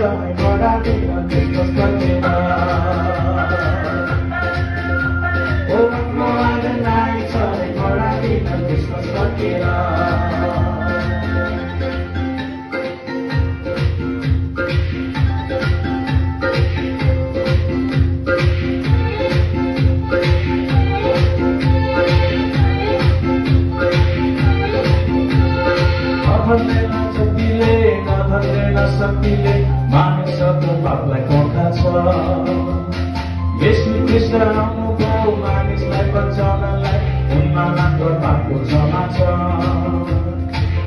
है बडा दिन क्रिसमस सकेर ओ मनमा आज नाइ छ है बडा दिन क्रिसमस सकेर नधन्दैन शक्तिले मानिसको पापलाई कोखा छ यीशु ख्रीष्ट आउनुभयो मानिसलाई बचाउनलाई उनमा मात्र पापको क्षमा छ